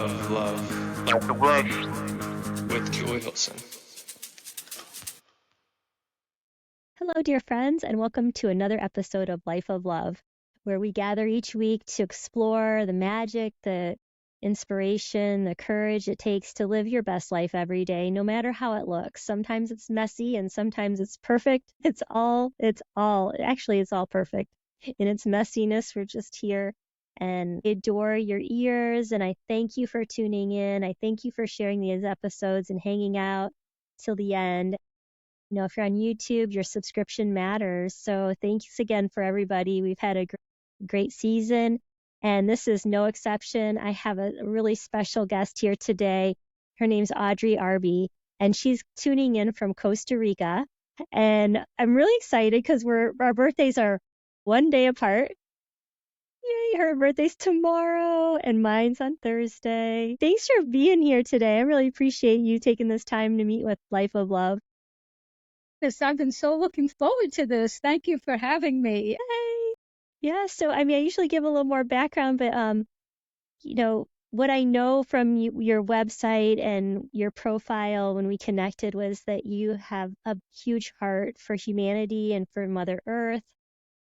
of love with Joy Wilson. Hello, dear friends, and welcome to another episode of Life of Love, where we gather each week to explore the magic, the inspiration, the courage it takes to live your best life every day, no matter how it looks. Sometimes it's messy and sometimes it's perfect. It's all perfect. In its messiness, we're just here and I adore your ears, and I thank you for tuning in. I thank you for sharing these episodes and hanging out till the end. You know, if you're on YouTube, your subscription matters. So thanks again for everybody. We've had a great season, and this is no exception. I have a really special guest here today. Her name's Audrey Arby, and she's tuning in from Costa Rica. And I'm really excited because our birthdays are one day apart. Yay, her birthday's tomorrow and mine's on Thursday. Thanks for being here today. I really appreciate you taking this time to meet with Life of Love. Yes, I've been so looking forward to this. Thank you for having me. Yay. Yeah, so I usually give a little more background, but what I know from your website and your profile when we connected was that you have a huge heart for humanity and for Mother Earth.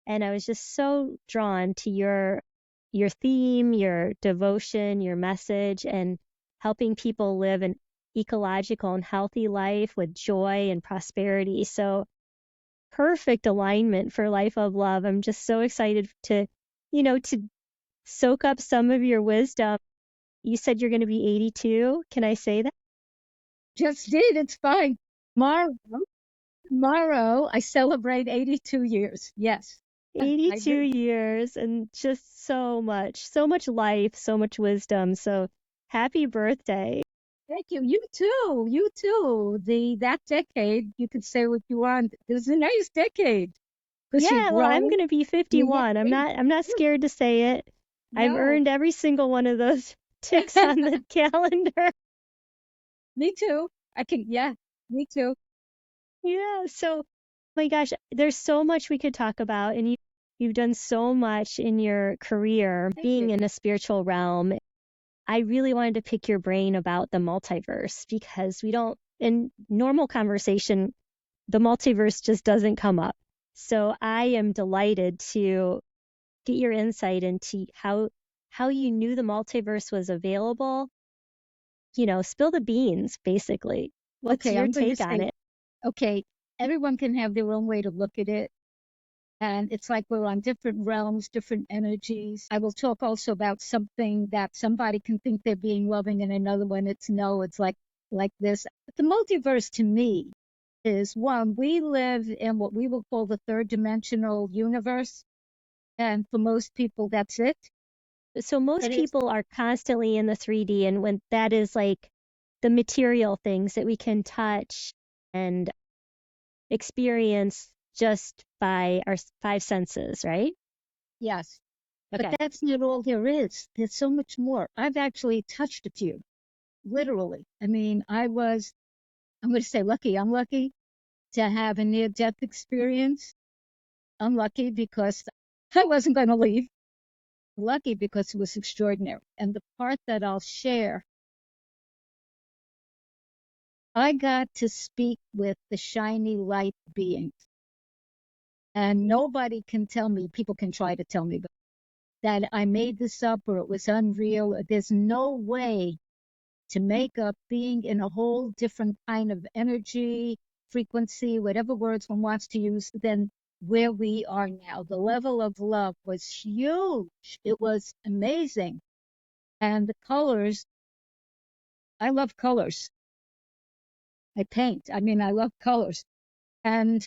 And I was just so drawn to your theme, your devotion, your message, and helping people live an ecological and healthy life with joy and prosperity. So perfect alignment for Life of Love. I'm just so excited to soak up some of your wisdom. You said you're going to be 82. Can I say that? Just did. It's fine. Tomorrow I celebrate 82 years. Yes. 82 years and just so much life, so much wisdom. So happy birthday. Thank you. You too. You too. That decade, you could say what you want. It was a nice decade. Yeah, well, I'm going to be 51. I'm not scared to say it. No. I've earned every single one of those ticks on the calendar. Me too. Me too. Yeah, so my gosh, there's so much we could talk about, and you've done so much in your career being in a spiritual realm. I really wanted to pick your brain about the multiverse because in normal conversation, the multiverse just doesn't come up. So I am delighted to get your insight into how you knew the multiverse was available. Spill the beans, basically. What's your take on it? Okay, everyone can have their own way to look at it. And it's like we're on different realms, different energies. I will talk also about something that somebody can think they're being loving and another one it's no, it's like this. But the multiverse to me is one, we live in what we will call the third dimensional universe. And for most people, that's it. So most people are constantly in the 3D, and when that is like the material things that we can touch and experience just by our five senses, right? Yes. Okay. But that's not all there is. There's so much more. I've actually touched a few, literally. I mean, I'm going to say lucky. I'm lucky to have a near-death experience. I'm lucky because I wasn't going to leave. Lucky because it was extraordinary. And the part that I'll share, I got to speak with the shiny light beings. And nobody can tell me, people can try to tell me, but that I made this up or it was unreal. There's no way to make up being in a whole different kind of energy, frequency, whatever words one wants to use, than where we are now. The level of love was huge. It was amazing. And the colors, I love colors. I paint. I love colors. And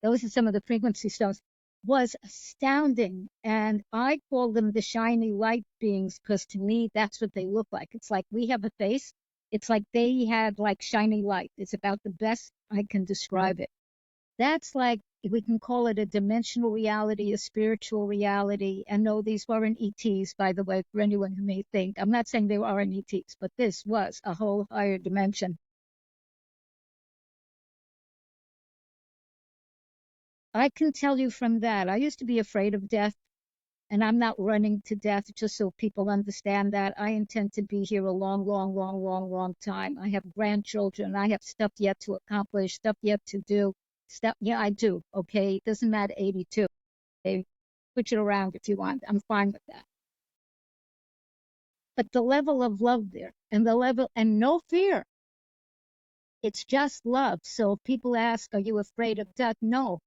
those are some of the frequency stones. Was astounding. And I call them the shiny light beings because to me, that's what they look like. It's like we have a face. It's like they had like shiny light. It's about the best I can describe it. That's like, we can call it a dimensional reality, a spiritual reality. And no, these weren't ETs, by the way, for anyone who may think. I'm not saying they aren't ETs, but this was a whole higher dimension. I can tell you from that, I used to be afraid of death. And I'm not running to death, just so people understand that. I intend to be here a long, long, long, long, long time. I have grandchildren. I have stuff yet to accomplish, stuff yet to do. Stuff, yeah, I do. Okay. It doesn't matter 82. Okay. Switch it around if you want. I'm fine with that. But the level of love there and the level and no fear. It's just love. So if people ask, are you afraid of death? No.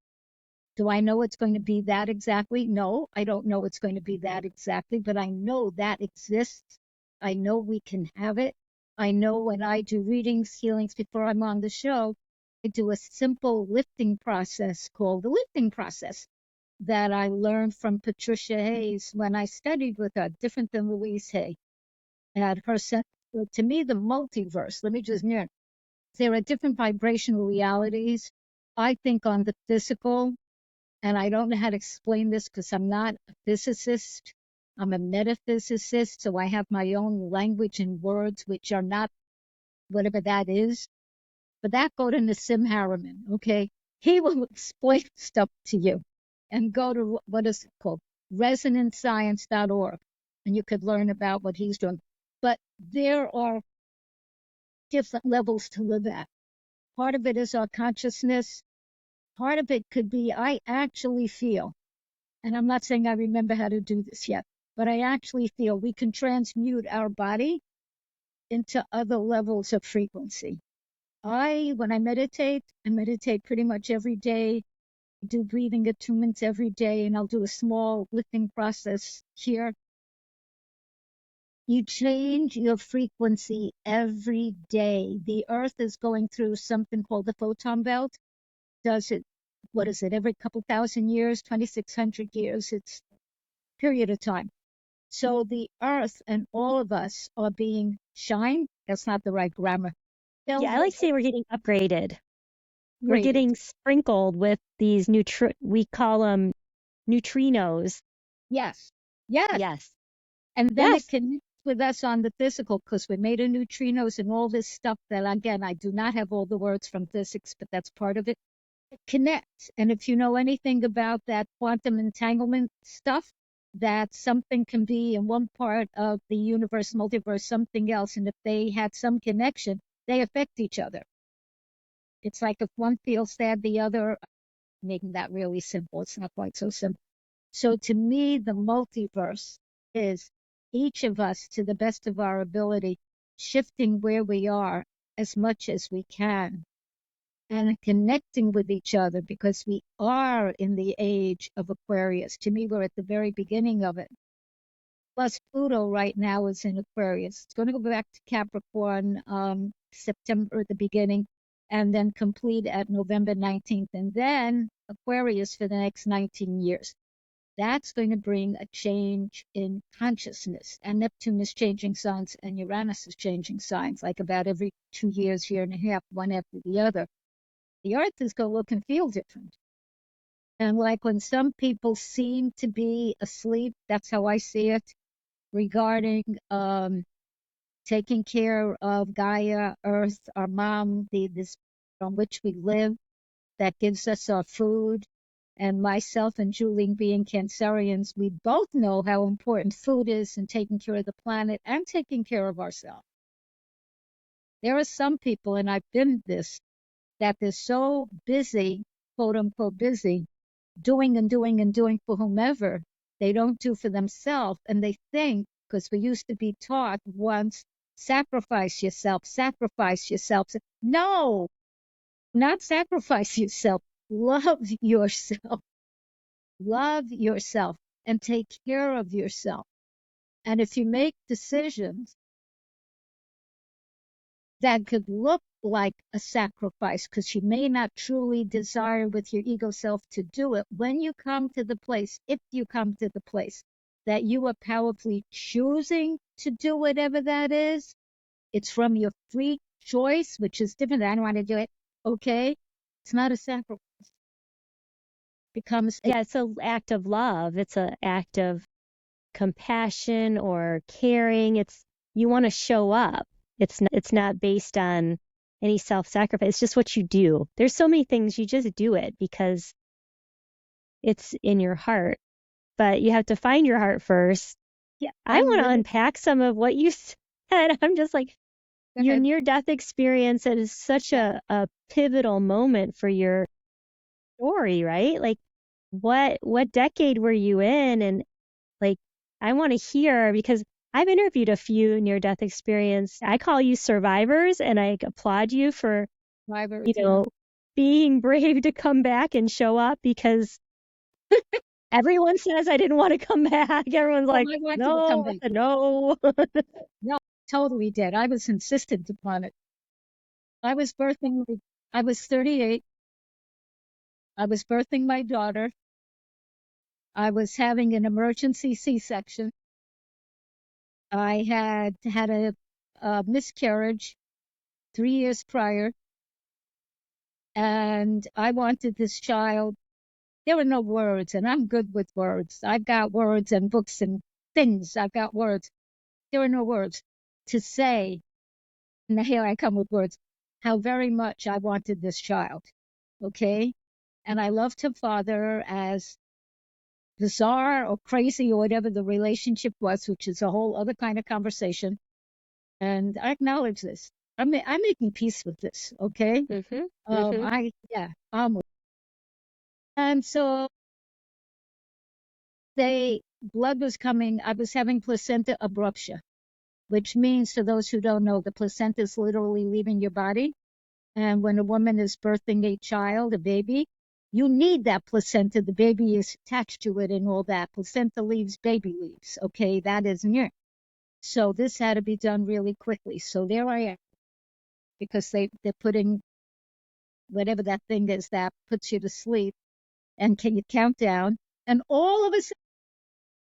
Do I know it's going to be that exactly? No, I don't know it's going to be that exactly, but I know that exists. I know we can have it. I know when I do readings, healings before I'm on the show, I do a simple lifting process called the lifting process that I learned from Patricia Hayes when I studied with her, different than Louise Hay. At her, to me, the multiverse, let me just narrow. There are different vibrational realities. I think on the physical, and I don't know how to explain this because I'm not a physicist. I'm a metaphysicist, so I have my own language and words, which are not whatever that is. But that go to Nassim Harriman, okay? He will explain stuff to you. And go to, what is it called? ResonanceScience.org, and you could learn about what he's doing. But there are different levels to live at. Part of it is our consciousness. Part of it could be, I actually feel, and I'm not saying I remember how to do this yet, but I actually feel we can transmute our body into other levels of frequency. When I meditate pretty much every day. I do breathing attunements every day, and I'll do a small lifting process here. You change your frequency every day. The earth is going through something called the photon belt. Does it, what is it, every couple thousand years, 2,600 years? It's a period of time. So the earth and all of us are being shined. That's not the right grammar. Yeah, I like to say we're getting upgraded. We're Graded. getting sprinkled with these we call them neutrinos. Yes. Yes. Yes. And then Yes. it connects with us on the physical because we're made of neutrinos and all this stuff that, again, I do not have all the words from physics, but that's part of it. It connects. And if you know anything about that quantum entanglement stuff, that something can be in one part of the universe, multiverse, something else. And if they had some connection, they affect each other. It's like if one feels sad, the other, making that really simple. It's not quite so simple. So to me, the multiverse is each of us, to the best of our ability, shifting where we are as much as we can and connecting with each other, because we are in the age of Aquarius. To me, we're at the very beginning of it. Plus, Pluto right now is in Aquarius. It's going to go back to Capricorn September at the beginning, and then complete at November 19th, and then Aquarius for the next 19 years. That's going to bring a change in consciousness. And Neptune is changing signs, and Uranus is changing signs, like about every 2 years, year and a half, one after the other. The earth is going to look and feel different. And like when some people seem to be asleep, that's how I see it, regarding taking care of Gaia, Earth, our mom, this on which we live, that gives us our food. And myself and Julie being Cancerians, we both know how important food is in taking care of the planet and taking care of ourselves. There are some people, and I've been this, that they're so busy, quote unquote busy, doing and doing and doing for whomever, they don't do for themselves. And they think, because we used to be taught once, sacrifice yourself, sacrifice yourself. No, not sacrifice yourself. Love yourself. Love yourself and take care of yourself. And if you make decisions that could look like a sacrifice, because you may not truly desire with your ego self to do it, when you come to the place, if you come to the place that you are powerfully choosing to do whatever that is, it's from your free choice, which is different. I don't want to do it. Okay. It's not a sacrifice. Yeah, it's an act of love. It's an act of compassion or caring. You want to show up. It's not based on any self-sacrifice. It's just what you do. There's so many things you just do it because it's in your heart. but you have to find your heart first. Yeah, I want to unpack some of what you said. I'm just like, your near-death experience is such a pivotal moment for your story, right? Like, what decade were you in? And like, I want to hear, because I've interviewed a few near-death experience. I call you survivors, and I applaud you for, being brave to come back and show up, because everyone says I didn't want to come back. Everyone's like, no, no. No, totally did. I was insistent upon it. I was 38. I was birthing my daughter. I was having an emergency C-section. I had had a miscarriage 3 years prior, and I wanted this child. There were no words, and I'm good with words. I've got words and books and things. I've got words. There were no words to say, and here I come with words, how very much I wanted this child, okay? And I loved her father, as bizarre or crazy or whatever the relationship was, which is a whole other kind of conversation. And I acknowledge this. I'm making peace with this, okay? I'm with. And so blood was coming. I was having placenta abruptia, which means, to those who don't know, the placenta is literally leaving your body. And when a woman is birthing a child, a baby, you need that placenta. The baby is attached to it and all that. Placenta leaves, baby leaves. Okay, that is near. So this had to be done really quickly. So there I am, because they're putting whatever that thing is that puts you to sleep, and can you count down? And all of a sudden,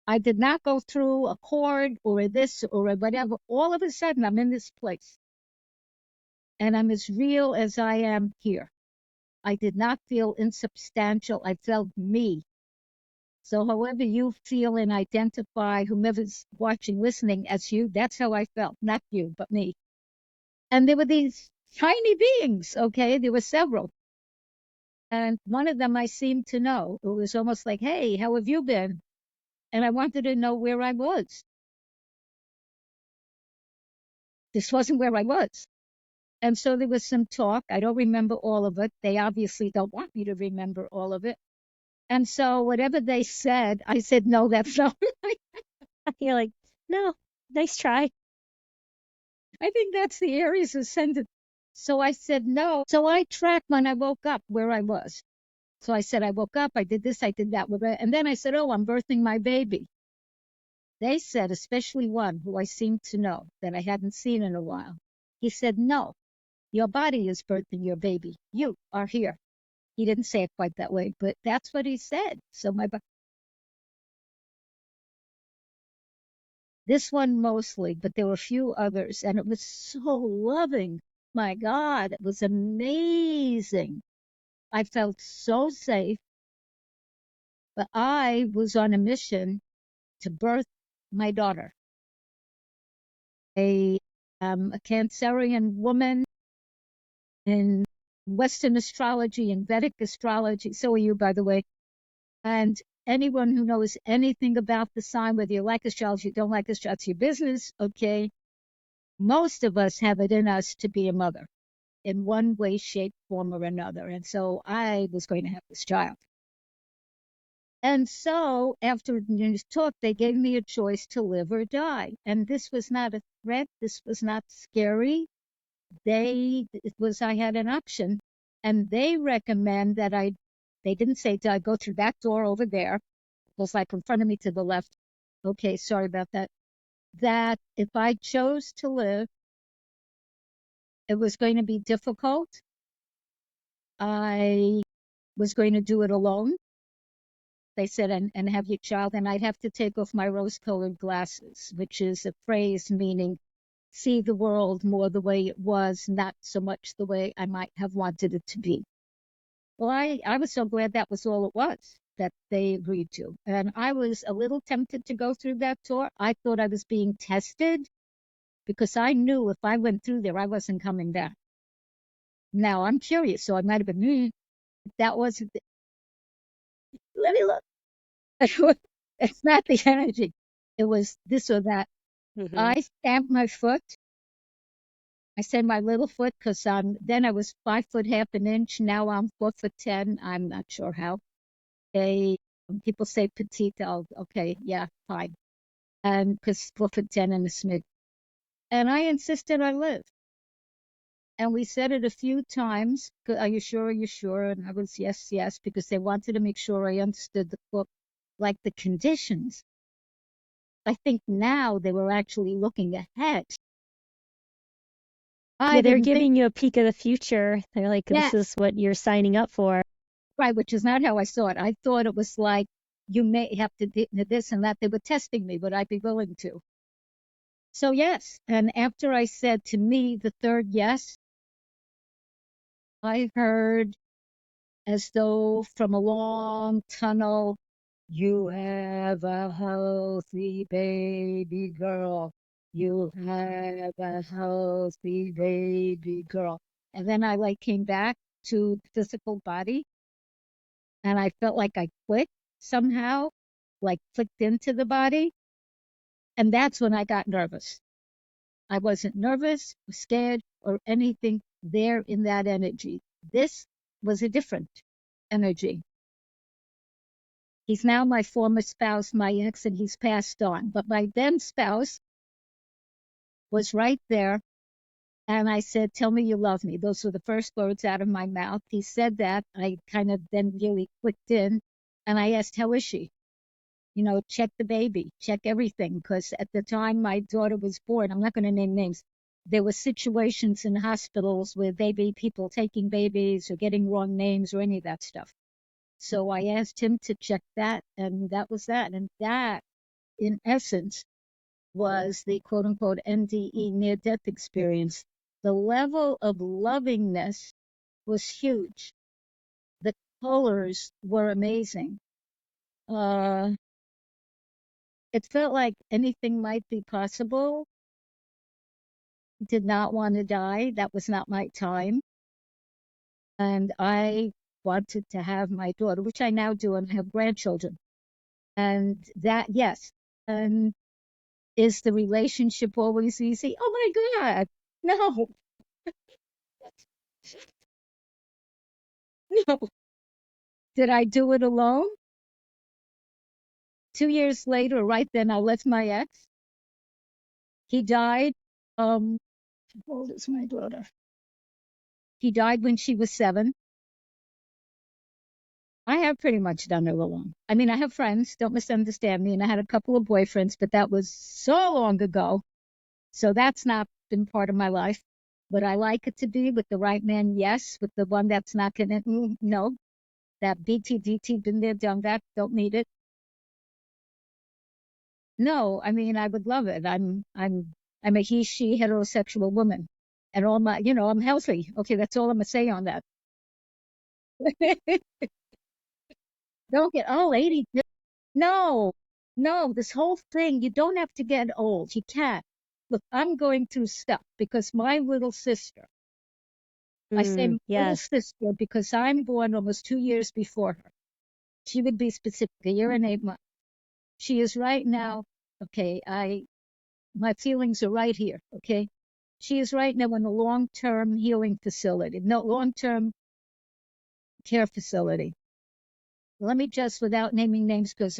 I did not go through a cord or a this or a whatever. All of a sudden, I'm in this place, and I'm as real as I am here. I did not feel insubstantial. I felt me. So however you feel and identify, whomever's watching, listening as you, that's how I felt. Not you, but me. And there were these tiny beings, okay? There were several. And one of them I seemed to know. It was almost like, hey, how have you been? And I wanted to know where I was. This wasn't where I was. And so there was some talk. I don't remember all of it. They obviously don't want me to remember all of it. And so whatever they said, I said, no, that's not right. You're like, no, nice try. I think that's the Aries ascendant. So I said, no. So I tracked when I woke up where I was. So I said, I woke up, I did this, I did that. And then I said, oh, I'm birthing my baby. They said, especially one who I seemed to know that I hadn't seen in a while. He said, no, your body is birthing your baby. You are here. He didn't say it quite that way, but that's what he said. So this one mostly, but there were a few others, and it was so loving. My God, it was amazing. I felt so safe, but I was on a mission to birth my daughter. A Cancerian woman in Western astrology and Vedic astrology. So are you, by the way. And anyone who knows anything about the sign, whether you like astrology, don't like astrology, it's your business, okay? Most of us have it in us to be a mother in one way, shape, form, or another. And so I was going to have this child. And so after the talk, they gave me a choice to live or die. And this was not a threat. This was not scary. I had an option. And they recommend that they didn't say, do I go through that door over there? It was like in front of me to the left. Okay, sorry about that. That if I chose to live, it was going to be difficult. I was going to do it alone. They said, and have your child, and I'd have to take off my rose-colored glasses, which is a phrase meaning see the world more the way it was, not so much the way I might have wanted it to be. Well, I was so glad that was all it was that they agreed to. And I was a little tempted to go through that door. I thought I was being tested because I knew if I went through there, I wasn't coming back. Now, I'm curious, so I might have been, that wasn't, let me look. It's not the energy. It was this or that. Hmm. I stamped my foot. I said my little foot because then I was 5 foot half an inch. Now I'm 4'10". I'm not sure how. Okay, when people say petite, okay, yeah, fine. And because 4'10" and a smidge. And I insisted I live. And we said it a few times. Are you sure? Are you sure? And I was yes, yes, because they wanted to make sure I understood the book, like the conditions. I think now they were actually looking ahead. Yeah, I they're didn't think, giving you a peek of the future. They're like, this yes, is what you're signing up for. right, which is not how I saw it. I thought it was like, you may have to do this and that. They were testing me, would I be willing to? So, yes. And after I said to me the third yes, I heard as though from a long tunnel, you have a healthy baby girl. You have a healthy baby girl. And then I like came back to the physical body and I felt like I clicked somehow, like clicked into the body. And that's when I got nervous. I wasn't nervous, scared, or anything there in that energy. This was a different energy. He's now my former spouse, my ex, and he's passed on. But my then spouse was right there. And I said, tell me you love me. Those were the first words out of my mouth. He said that. I kind of then really clicked in. And I asked, how is she? Check the baby, check everything. Because at the time my daughter was born, I'm not going to name names. There were situations in hospitals where people taking babies or getting wrong names or any of that stuff. So I asked him to check that, and that was that. And that, in essence, was the quote unquote NDE, near death experience. The level of lovingness was huge. The colors were amazing. Uh, it felt like anything might be possible. Did not want to die. That was not my time. And I wanted to have my daughter, which I now do, and I have grandchildren. And that, yes. And is the relationship always easy? Oh my God. No, no. Did I do it alone? 2 years later, right then, I left my ex. He died. How old is my daughter? He died when she was 7. I have pretty much done it alone. I mean, I have friends, don't misunderstand me, and I had a couple of boyfriends, but that was so long ago. So that's not been part of my life. But I like it to be with the right man, yes. With the one that's not gonna, no. That BTDT, been there, done that, don't need it. No, I mean, I would love it. I'm a he, she, heterosexual woman. And all my, I'm healthy. Okay, that's all I'm gonna say on that. Don't get, oh, 80. No, no, this whole thing, you don't have to get old. You can't. Look, I'm going through stuff because my little sister, I say my little Yes. sister because I'm born almost 2 years before her. She would be specific, a year and 8 months. She is right now, okay, my feelings are right here, okay? She is right now in a long-term healing facility, no, long-term care facility. Let me just, without naming names, because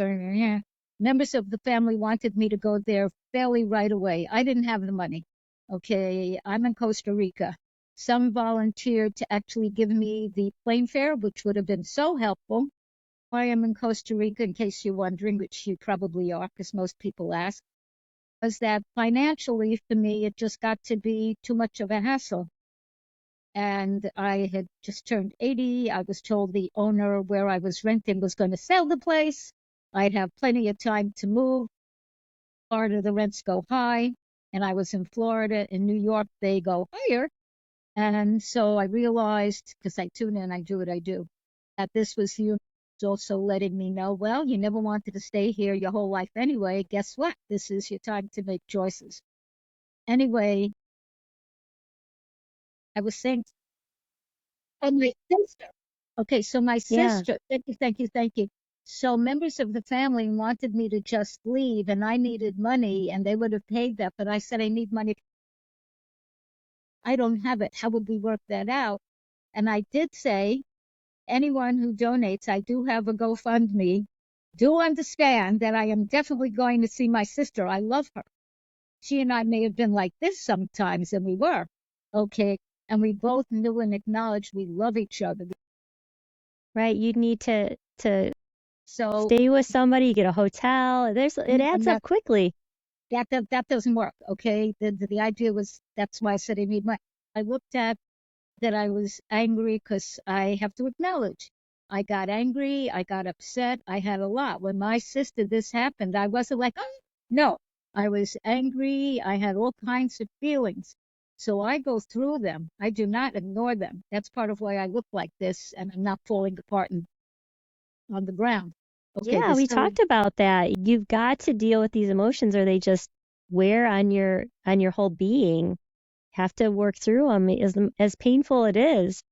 members of the family wanted me to go there fairly right away. I didn't have the money. Okay, I'm in Costa Rica. Some volunteered to actually give me the plane fare, which would have been so helpful. I am in Costa Rica, in case you're wondering, which you probably are, because most people ask, was that financially for me, it just got to be too much of a hassle. And I had just turned 80. I was told the owner where I was renting was going to sell the place. I'd have plenty of time to move. Florida, the rents go high. And I was in Florida. In New York, they go higher. And so I realized, because I tune in, I do what I do, that this was the universe also letting me know, well, you never wanted to stay here your whole life anyway. Guess what? This is your time to make choices. Anyway, I was saying, oh, my sister. Okay, so my Yeah. sister, thank you, thank you, thank you. So members of the family wanted me to just leave, and I needed money, and they would have paid that. But I said, I need money. I don't have it. How would we work that out? And I did say, anyone who donates, I do have a GoFundMe. Do understand that I am definitely going to see my sister. I love her. She and I may have been like this sometimes, and we were. Okay. And we both knew and acknowledged we love each other. Right. You'd need to So stay with somebody, get a hotel. It adds up quickly. that doesn't work. Okay. The idea was, that's why I said I need money. I looked at that I was angry because I have to acknowledge I got angry, I got upset, I had a lot. When my sister, this happened, I wasn't like, oh, no, I was angry, I had all kinds of feelings. So I go through them. I do not ignore them. That's part of why I look like this and I'm not falling apart on the ground. Okay, Yeah, we talked about that. You've got to deal with these emotions or they just wear on your whole being. Have to work through them as painful it is.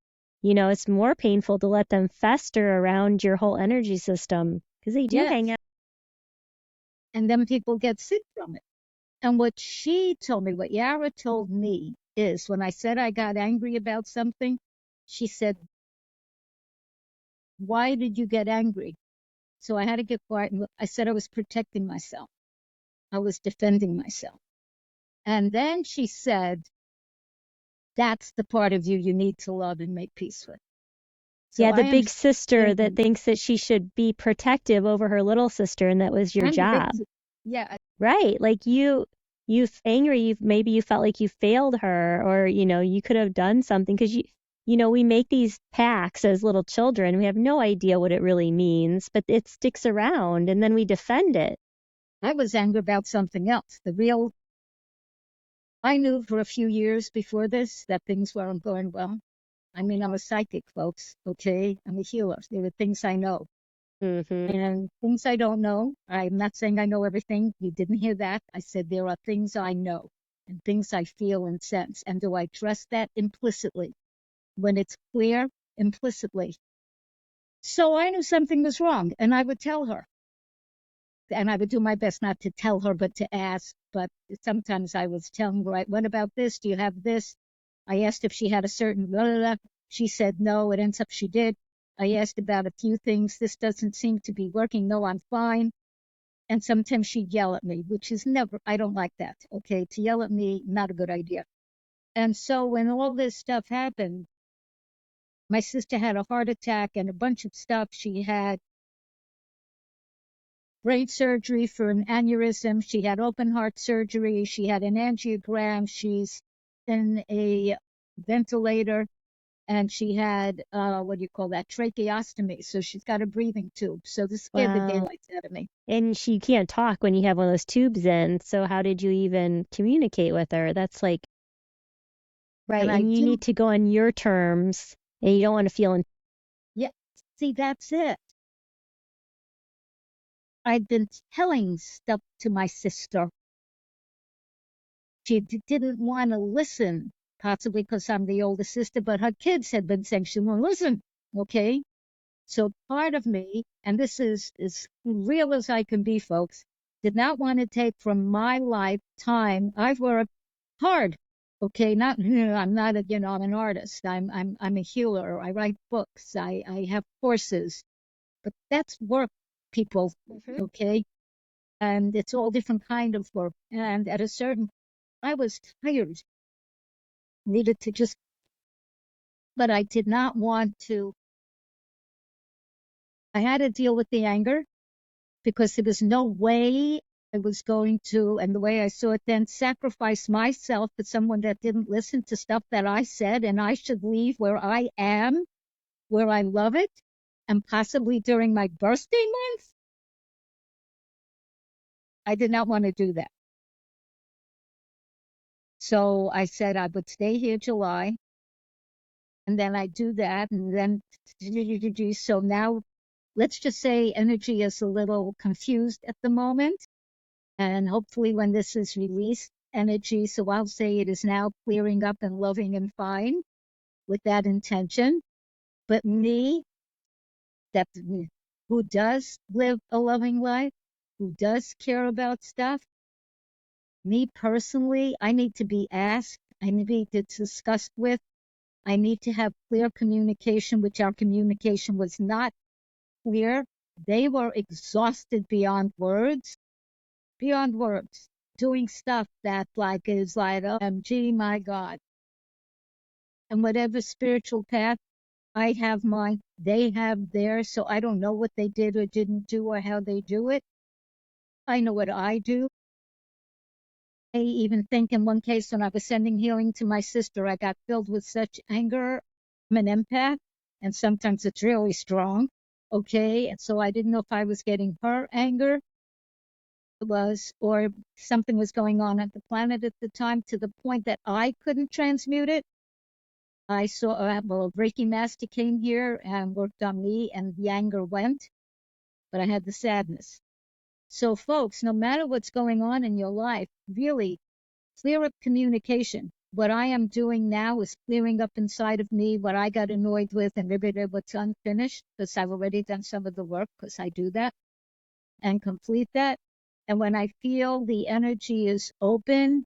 You know, it's more painful to let them fester around your whole energy system because they do hang out. And then people get sick from it. And what she told me, what Yara told me is when I said I got angry about something, she said, why did you get angry? So I had to get quiet. And I said I was protecting myself. I was defending myself. And then she said, that's the part of you need to love and make peace with. So yeah, the big sister that thinks that she should be protective over her little sister, and that was your job. Yeah. Right. Like you angry, maybe you felt like you failed her, or, you know, you could have done something because we make these pacts as little children. We have no idea what it really means, but it sticks around and then we defend it. I was angry about something else. I knew for a few years before this that things weren't going well. I mean, I'm a psychic, folks. Okay. I'm a healer. There are things I know. Mm-hmm. And things I don't know. I'm not saying I know everything. You didn't hear that. I said there are things I know and things I feel and sense. And do I trust that implicitly? When it's clear, implicitly. So I knew something was wrong and I would tell her. And I would do my best not to tell her, but to ask. But sometimes I was telling her, right, what about this? Do you have this? I asked if she had a certain, blah, blah, blah. She said no. It ends up she did. I asked about a few things. This doesn't seem to be working. No, I'm fine. And sometimes she'd yell at me, which is never, I don't like that. Okay. To yell at me, not a good idea. And so when all this stuff happened, my sister had a heart attack and a bunch of stuff. She had brain surgery for an aneurysm. She had open heart surgery. She had an angiogram. She's in a ventilator. And she had, what do you call that, tracheostomy. So she's got a breathing tube. So this scared the daylights out of me. And she can't talk when you have one of those tubes in. So how did you even communicate with her? That's like, right. And you need to go on your terms and you don't want to feel. Yeah. See, that's it. I'd been telling stuff to my sister. She didn't want to listen, possibly because I'm the older sister, but her kids had been saying she won't listen. Okay. So part of me, and this is as real as I can be, folks, did not want to take from my life time. I've worked hard. Okay. Not, I'm not a, I'm an artist. I'm a healer. I write books. I have courses, but that's work, people. Mm-hmm. Okay. And it's all different kind of work. And at a certain, I was tired, needed to just, but I did not want to. I had to deal with the anger because there was no way I was going to, and the way I saw it then, sacrifice myself for someone that didn't listen to stuff that I said, and I should leave where I am, where I love it, and possibly during my birthday month. I did not want to do that. So I said I would stay here July, and then I do that, and then so now let's just say energy is a little confused at the moment, and hopefully when this is released, energy, so I'll say it is now clearing up and loving and fine with that intention. But me, that who does live a loving life, who does care about stuff. Me personally, I need to be asked, I need to be discussed with, I need to have clear communication, which our communication was not clear. They were exhausted beyond words, doing stuff that like is like, OMG, my God. And whatever spiritual path, I have mine, they have theirs, so I don't know what they did or didn't do or how they do it. I know what I do. I even think in one case when I was sending healing to my sister, I got filled with such anger. I'm an empath, and sometimes it's really strong. Okay, and so I didn't know if I was getting her anger or something was going on at the planet at the time to the point that I couldn't transmute it. I saw, well, a Reiki master came here and worked on me, and the anger went, but I had the sadness. So, folks, no matter what's going on in your life, really clear up communication. What I am doing now is clearing up inside of me what I got annoyed with and maybe what's unfinished, because I've already done some of the work, because I do that and complete that. And when I feel the energy is open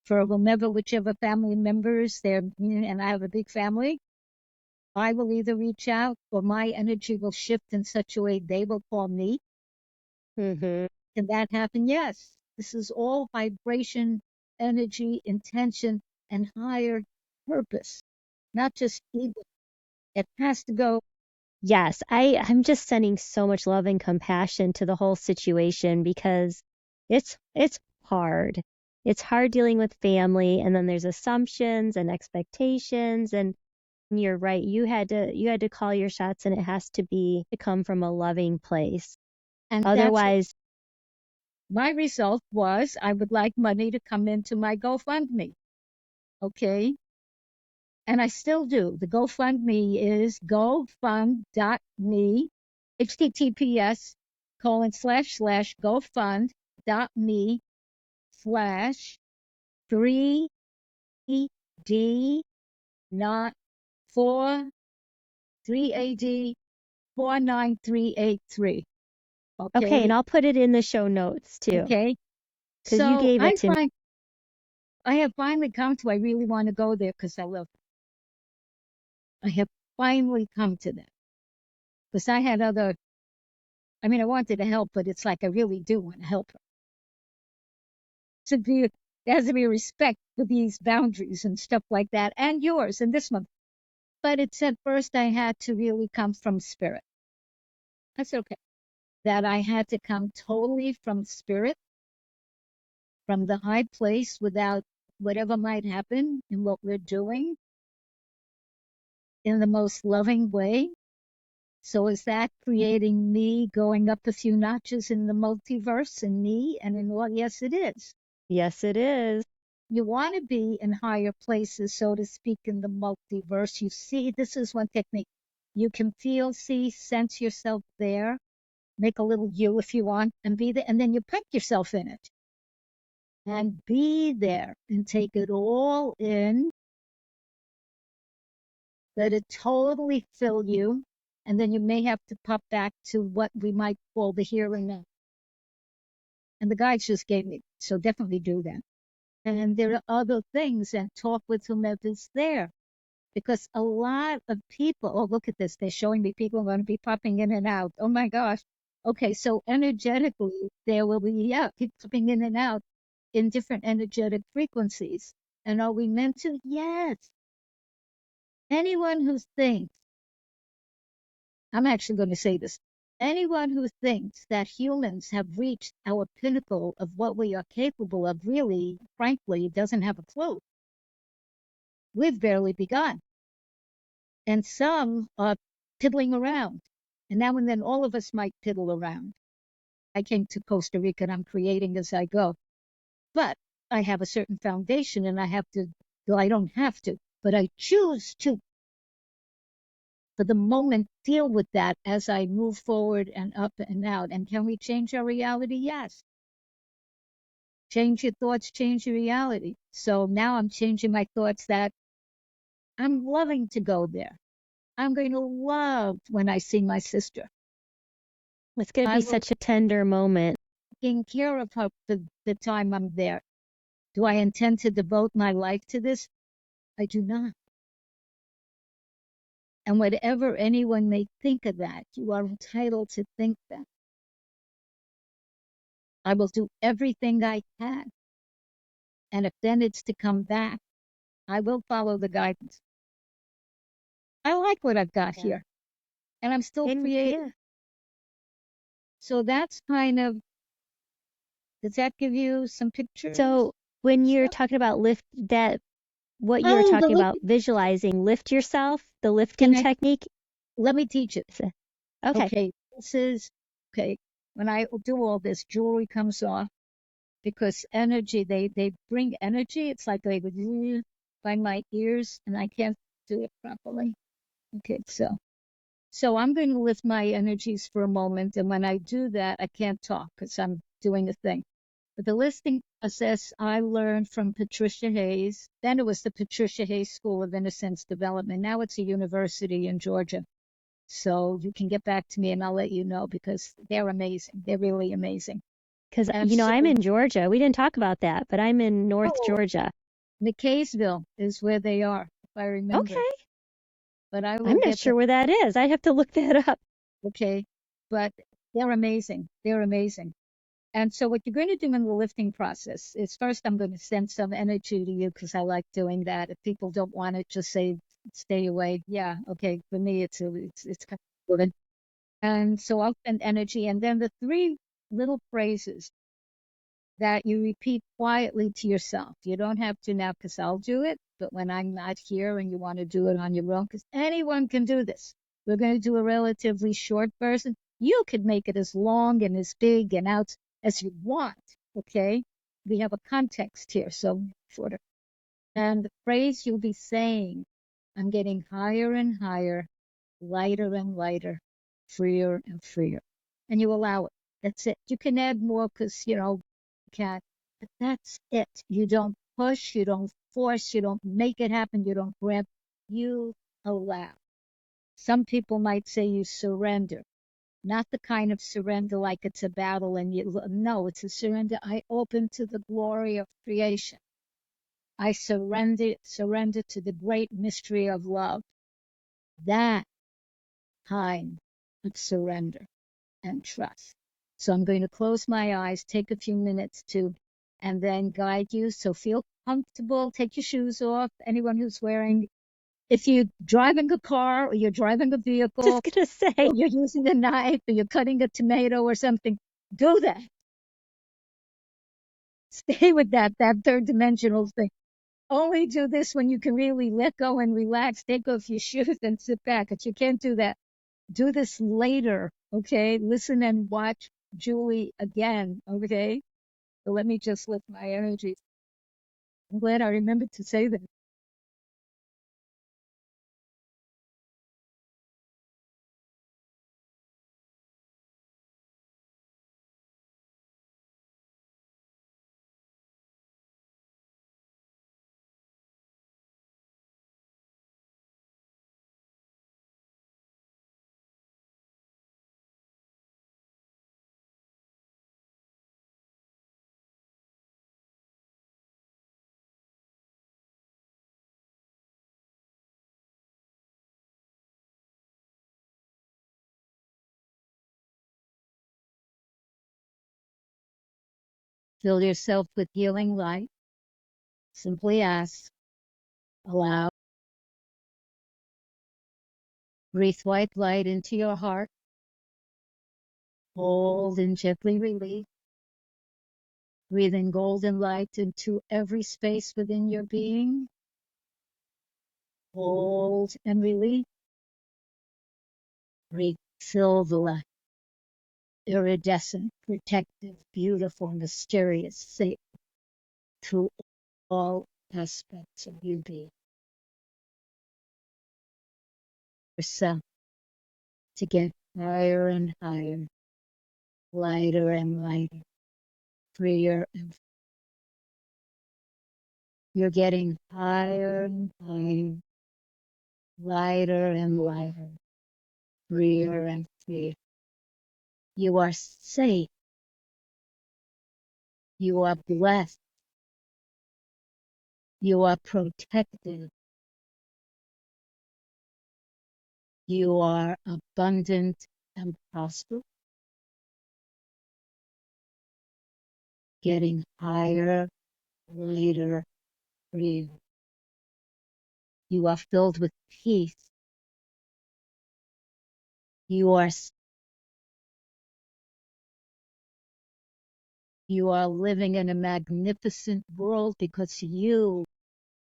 for whichever family members there, and I have a big family, I will either reach out or my energy will shift in such a way they will call me. Mm-hmm. Can that happen? Yes. This is all vibration, energy, intention, and higher purpose, not just ego. It has to go. Yes, I'm just sending so much love and compassion to the whole situation because it's hard. It's hard dealing with family, and then there's assumptions and expectations, and you're right. You had to call your shots, and it has to come from a loving place. And Otherwise, my result was I would like money to come into my GoFundMe. Okay. And I still do. The GoFundMe is gofund.me, https://gofund.me/3D not 3AD 49383. okay, and Okay. I'll put it in the show notes too, Okay. because you So gave it to me. I have finally come to, I really want to go there because I love it. I have finally come to that because I had I wanted to help, but it's like I really do want to help her. There has to be respect for these boundaries and stuff like that, and yours and this one. But it's at first I had to really come from spirit. That's okay. That I had to come totally from spirit, from the high place without whatever might happen in what we're doing in the most loving way. So is that creating me going up a few notches in the multiverse in me and in what? Yes, it is. Yes, it is. You want to be in higher places, so to speak, in the multiverse. You see, this is one technique. You can feel, see, sense yourself there. Make a little you if you want and be there. And then you put yourself in it and be there and take it all in. Let it totally fill you. And then you may have to pop back to what we might call the here and now. And the guides just gave me, so definitely do that. And there are other things, and talk with whomever's there. Because a lot of people, oh, look at this, they're showing me people are going to be popping in and out. Oh my gosh. Okay, so energetically, there will be, people popping in and out in different energetic frequencies. And are we meant to? Yes. Anyone who thinks, I'm actually going to say this, anyone who thinks that humans have reached our pinnacle of what we are capable of really, frankly, doesn't have a clue. We've barely begun. And some are piddling around. And now and then all of us might piddle around. I came to Costa Rica and I'm creating as I go. But I have a certain foundation and I don't have to, but I choose to, for the moment, deal with that as I move forward and up and out. And can we change our reality? Yes. Change your thoughts, change your reality. So now I'm changing my thoughts that I'm loving to go there. I'm going to love when I see my sister. It's going to I be will such a tender moment. taking care of her the time I'm there. Do I intend to devote my life to this? I do not. And whatever anyone may think of that, you are entitled to think that. I will do everything I can. And if then it's to come back, I will follow the guidance. I like what I've got here. And I'm still creating. Yeah. So that's kind of, does that give you some pictures? So when you're talking about what you're Oh, talking about visualizing, lift yourself, the lifting technique. Let me teach it. Okay. Okay, this is, okay, when I do all this, jewelry comes off because energy, they bring energy. It's like they would by my ears and I can't do it properly. Okay, so I'm going to lift my energies for a moment. And when I do that, I can't talk because I'm doing a thing. But the listing process I learned from Patricia Hayes. Then it was the Patricia Hayes School of Innocence Development. Now it's a university in Georgia. So you can get back to me and I'll let you know because they're amazing. They're really amazing. Because, And I'm in Georgia. We didn't talk about that, but I'm in North Georgia. McKaysville is where they are, if I remember. Okay. But I will I'm not get sure where that is. I have to look that up. Okay. But they're amazing. They're amazing. And so what you're going to do in the lifting process is first I'm going to send some energy to you because I like doing that. If people don't want it, just say stay away. Yeah, okay. For me, it's kind of good. And so I'll send energy, and then the three little phrases that you repeat quietly to yourself. You don't have to now because I'll do it, but when I'm not here and you want to do it on your own, because anyone can do this. We're going to do a relatively short version. You could make it as long and as big and out as you want, okay? We have a context here, so shorter. And the phrase you'll be saying, I'm getting higher and higher, lighter and lighter, freer and freer. And you allow it. That's it. You can add more because, you can, but that's it. You don't push, you don't force, you don't make it happen, you don't grab, you allow. Some people might say you surrender. Not the kind of surrender like it's a battle and no, it's a surrender. I open to the glory of creation. I surrender to the great mystery of love. That kind of surrender and trust. So I'm going to close my eyes, take a few minutes and then guide you. So feel comfortable, take your shoes off. Anyone who's wearing, if you're driving a car or you're driving a vehicle, Just going to say, or you're using a knife or you're cutting a tomato or something, do that. Stay with that third dimensional thing. Only do this when you can really let go and relax, take off your shoes and sit back. But you can't do that. Do this later, okay? Listen and watch Julie again, okay? So let me just lift my energy. I'm glad I remembered to say that. Fill yourself with healing light. Simply ask, allow, breathe white light into your heart. Hold and gently release. Breathe in golden light into every space within your being. Hold and release. Breathe silver light. Iridescent, protective, beautiful, mysterious, safe through all aspects of your being. Yourself to get higher and higher, lighter and lighter, freer and freer. You're getting higher and higher, lighter and lighter, freer and freer. You are safe. You are blessed. You are protected. You are abundant and prosperous, getting higher, later, freer. You are filled with peace. You are living in a magnificent world because you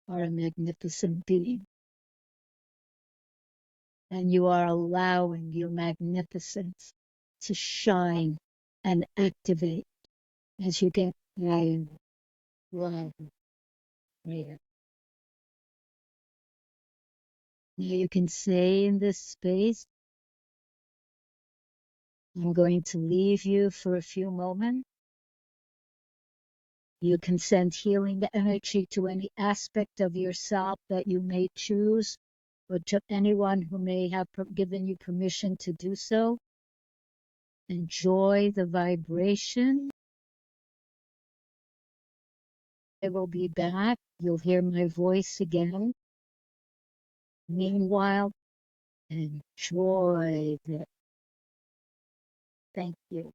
are a magnificent being. And you are allowing your magnificence to shine and activate as you get higher, louder, freer. Now you can say in this space, I'm going to leave you for a few moments. You can send healing energy to any aspect of yourself that you may choose, or to anyone who may have given you permission to do so. Enjoy the vibration. I will be back. You'll hear my voice again. Meanwhile, enjoy it. Thank you.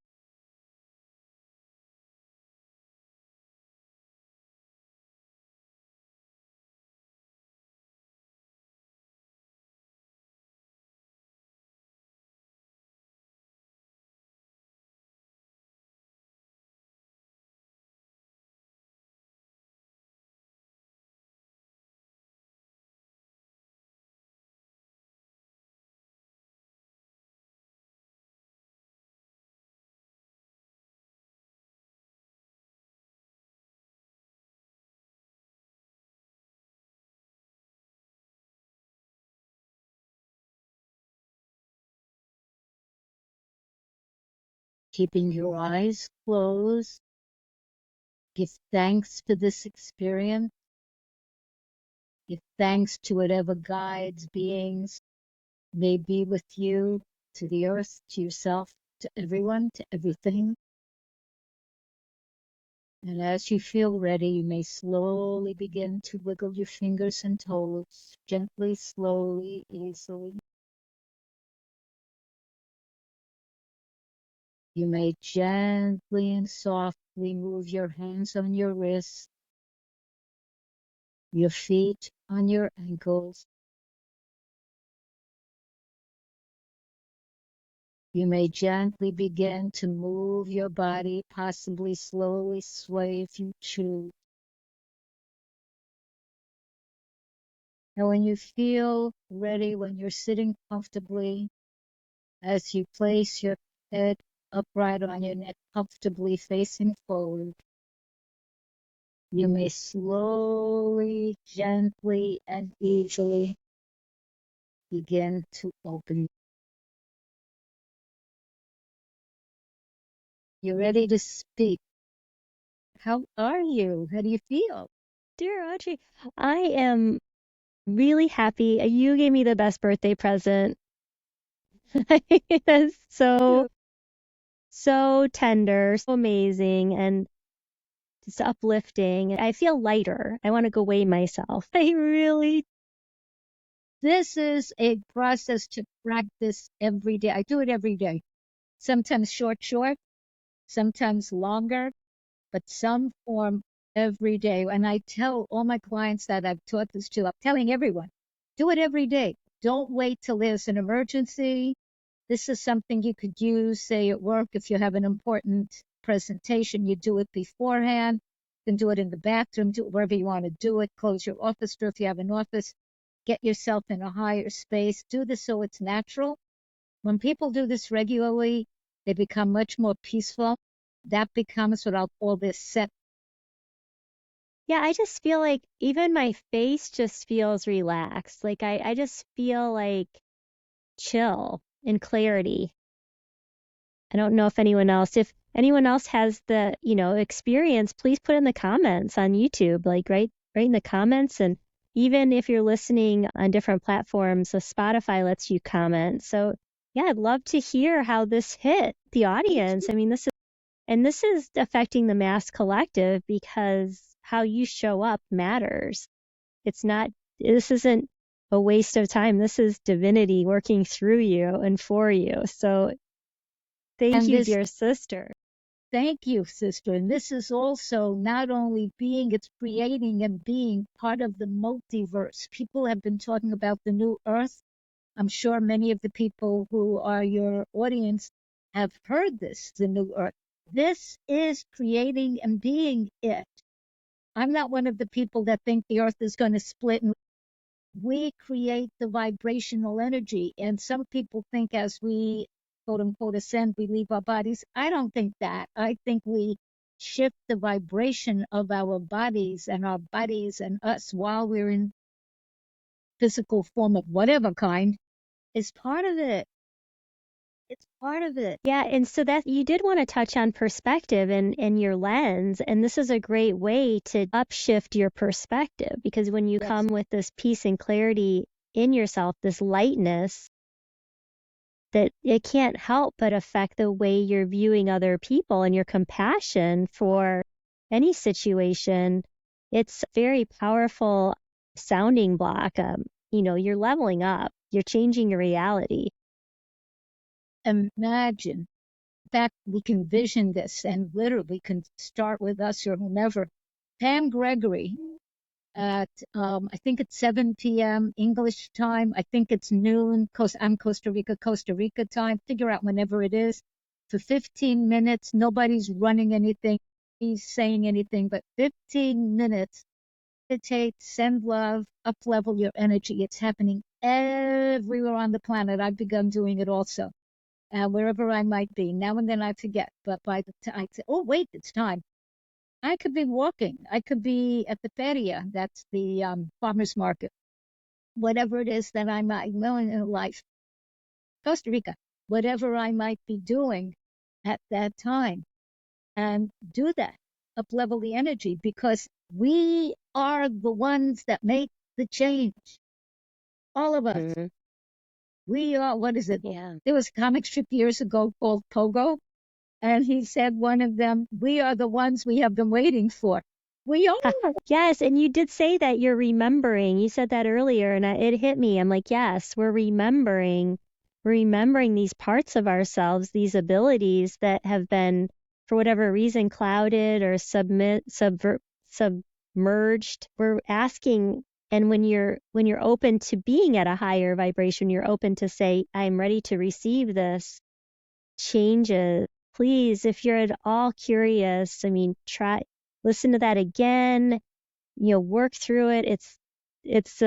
Keeping your eyes closed, give thanks for this experience. Give thanks to whatever guides, beings may be with you, to the earth, to yourself, to everyone, to everything. And as you feel ready, you may slowly begin to wiggle your fingers and toes, gently, slowly, easily. You may gently and softly move your hands on your wrists, your feet on your ankles. You may gently begin to move your body, possibly slowly sway if you choose. And when you feel ready, when you're sitting comfortably, as you place your head upright on your neck, comfortably facing forward, you may slowly, gently, and easily begin to open. You're ready to speak. How are you? How do you feel? Dear Audrey, I am really happy. You gave me the best birthday present. It's so tender, so amazing, and just uplifting. I feel lighter. I want to go weigh myself. This is a process to practice every day. I do it every day. Sometimes short, sometimes longer, but some form every day. And I tell all my clients that I've taught this to, I'm telling everyone, do it every day. Don't wait till there's an emergency. This is something you could use, say, at work. If you have an important presentation, you do it beforehand. You can do it in the bathroom, do it wherever you want to do it. Close your office door if you have an office. Get yourself in a higher space. Do this so it's natural. When people do this regularly, they become much more peaceful. That becomes what I'll call this set. Yeah, I just feel like even my face just feels relaxed. Like I just feel like chill and clarity. I don't know if anyone else has the, experience, please put in the comments on YouTube, like right in the comments. And even if you're listening on different platforms, so Spotify lets you comment. So Yeah, I'd love to hear how this hit the audience. I mean, this is affecting the mass collective because how you show up matters. This isn't a waste of time. This is divinity working through you and for you. So thank And you, this, dear sister. thank you, sister. And this is also not only being, it's creating and being part of the multiverse. People have been talking about the new earth. I'm sure many of the people who are your audience have heard this, the new earth. This is creating and being it. I'm not one of the people that think the earth is going to split and we create the vibrational energy. And some people think as we quote unquote ascend, we leave our bodies. I don't think that. I think we shift the vibration of our bodies and us while we're in physical form of whatever kind is part of it. It's part of it. Yeah, and so that you did want to touch on perspective and your lens, and this is a great way to upshift your perspective because when you Yes. come with this peace and clarity in yourself, this lightness, that it can't help but affect the way you're viewing other people and your compassion for any situation. It's very powerful sounding block. You're leveling up, you're changing your reality. Imagine. In fact, we can vision this and literally can start with us or whomever. Pam Gregory at, I think it's 7 p.m. English time. I think it's noon. I'm Costa Rica time. Figure out whenever it is. For 15 minutes, nobody's running anything, he's saying anything, but 15 minutes. Meditate, send love, up level your energy. It's happening everywhere on the planet. I've begun doing it also. Wherever I might be. Now and then I forget, but by the time I say, oh, wait, it's time. I could be walking. I could be at the feria. That's the farmer's market. Whatever it is that I might know in life. Costa Rica. Whatever I might be doing at that time. And do that. Up level the energy because we are the ones that make the change. All of us. Mm-hmm. We are, what is it? Yeah. There was a comic strip years ago called Pogo. And he said, one of them, we are the ones we have been waiting for. We are. Yes, and you did say that you're remembering. You said that earlier, and it hit me. I'm like, yes, we're remembering these parts of ourselves, these abilities that have been, for whatever reason, clouded or submerged. We're asking, and when you're open to being at a higher vibration, you're open to say, I'm ready to receive this changes. Please, if you're at all curious, listen to that again, work through it. It's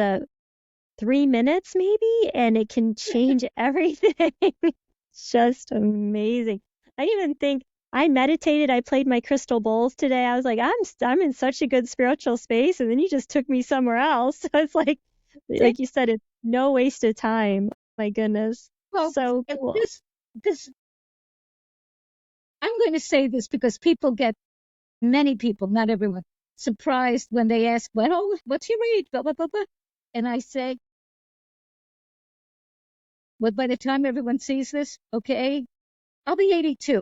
3 minutes maybe, and it can change everything. It's just amazing. I didn't even think I meditated. I played my crystal bowls today. I was like, I'm in such a good spiritual space, and then you just took me somewhere else. So it's like you said, it's no waste of time. My goodness, Well, so cool. this, I'm going to say this because many people, not everyone, surprised when they ask, well, what's your age? Blah, blah, blah, blah. And I say, well, by the time everyone sees this, okay, I'll be 82.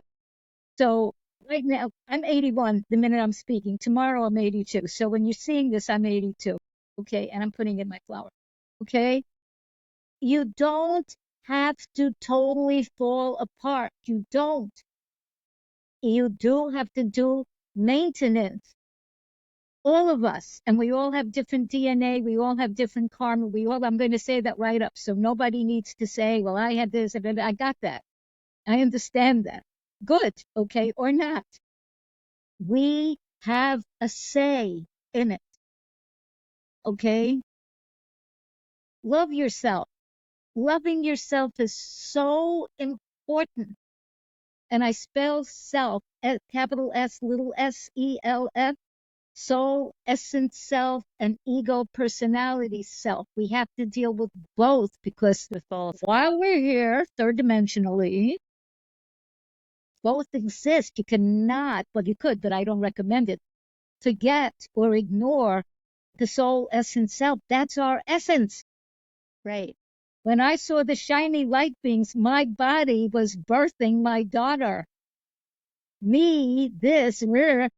So right now, I'm 81 the minute I'm speaking. Tomorrow, I'm 82. So when you're seeing this, I'm 82. Okay. And I'm putting in my flower. Okay. You don't have to totally fall apart. You don't. You do have to do maintenance. All of us. And we all have different DNA. We all have different karma. I'm going to say that right up. So nobody needs to say, well, I had this. I got that. I understand that. Good. Okay. Or not. We have a say in it. Okay. Love yourself. Loving yourself is so important. And I spell self, capital S, little S-E-L-F, soul, essence, self, and ego, personality, self. We have to deal with both because With both. while we're here, third dimensionally, both exist. You cannot, well, you could, but I don't recommend it, forget or ignore the soul, essence, self. That's our essence. Right. When I saw the shiny light beings, my body was birthing my daughter. Me, this, Your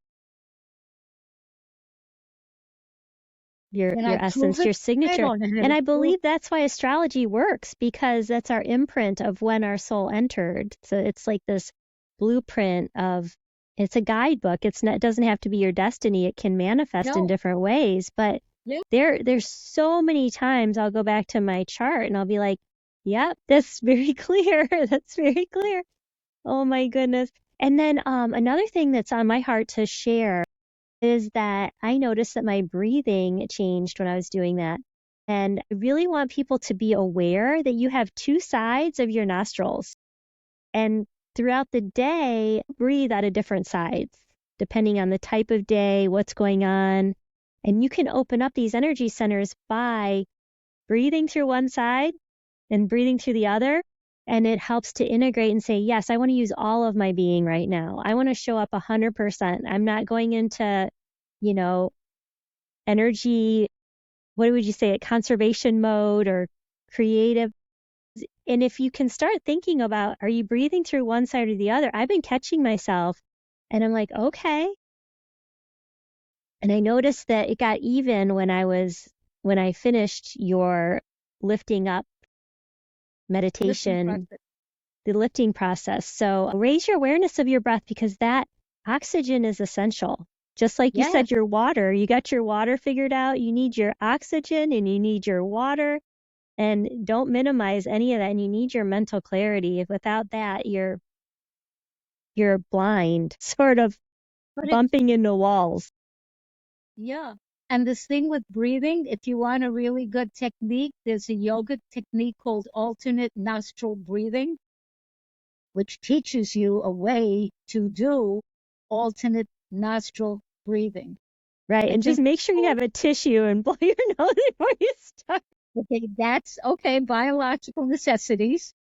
can I prove essence, it? your I signature. don't know how And to I prove believe that's why astrology works, because that's our imprint of when our soul entered. So it's like this blueprint of, it's a guidebook. It doesn't have to be your destiny. It can manifest in No. different ways. But Yeah. there's so many times I'll go back to my chart and I'll be like, yep, that's very clear. That's very clear. Oh my goodness. And then another thing that's on my heart to share is that I noticed that my breathing changed when I was doing that. And I really want people to be aware that you have two sides of your nostrils. And throughout the day, breathe out of different sides, depending on the type of day, what's going on. And you can open up these energy centers by breathing through one side and breathing through the other. And it helps to integrate and say, yes, I want to use all of my being right now. I want to show up 100%. I'm not going into, energy, what would you say, conservation mode or creative. And if you can start thinking about, are you breathing through one side or the other? I've been catching myself and I'm like, okay. And I noticed that it got even when I finished your lifting up meditation, the lifting process. So raise your awareness of your breath, because that oxygen is essential. Just like you said, your water, you got your water figured out. You need your oxygen and you need your water, and don't minimize any of that. And you need your mental clarity. If without that, you're blind, sort of bumping into walls. Yeah. And this thing with breathing, if you want a really good technique, there's a yoga technique called alternate nostril breathing, which teaches you a way to do alternate nostril breathing. Right. And just make sure you have a tissue and blow your nose before you start. Okay, that's okay. Biological necessities.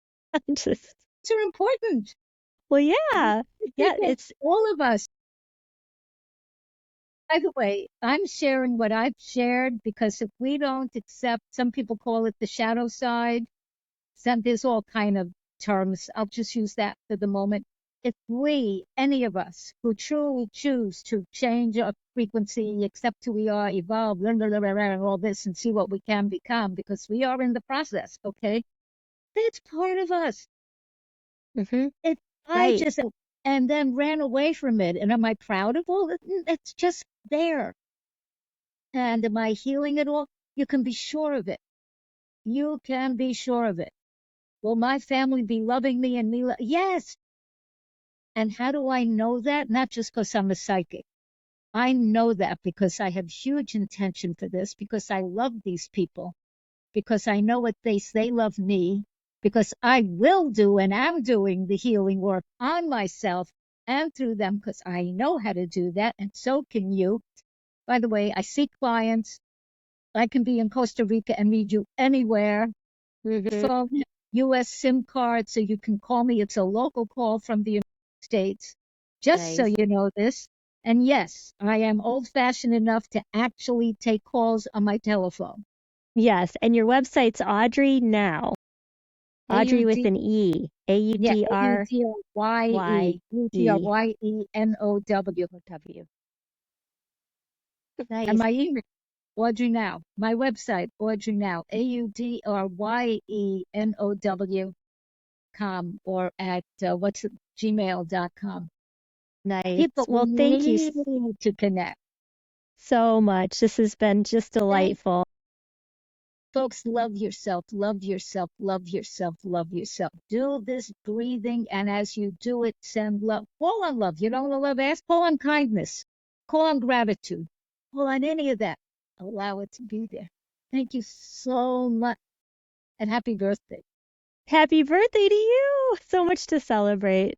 These are important. Well, yeah. Yeah, it's all of us. By the way, I'm sharing what I've shared, because if we don't accept, some people call it the shadow side. There's all kind of terms. I'll just use that for the moment. If we, any of us who truly choose to change our frequency, accept who we are, evolve, learn all this, and see what we can become, because we are in the process, okay? That's part of us. Mm-hmm. I just, and then ran away from it. And am I proud of all it? It's just there. And am I healing it all? You can be sure of it. You can be sure of it. Will my family be loving me and me? Yes. And how do I know that? Not just because I'm a psychic. I know that because I have huge intention for this, because I love these people, because I know what they love me, because I will do and am doing the healing work on myself and through them, because I know how to do that, and so can you. By the way, I see clients. I can be in Costa Rica and meet you anywhere. Phone, U.S. SIM card, so you can call me. It's a local call from the United States, just so you know this. And yes, I am old-fashioned enough to actually take calls on my telephone. Yes, and your website's Audrey Now. Audrey with an E. A-U-D-R-Y-E. A-U-D-R-Y-E-N-O-W. Nice. And my email, Audrey Now. My website, Audrey Now. AUDRYENOW.com, or at gmail.com. Nice. People well, thank you need to connect so much. This has been just delightful. Folks, love yourself, love yourself, love yourself, love yourself. Do this breathing, and as you do it, send love. Call on love. You don't want to love, ask. Call on kindness. Call on gratitude. Call on any of that. Allow it to be there. Thank you so much, and happy birthday. Happy birthday to you. So much to celebrate.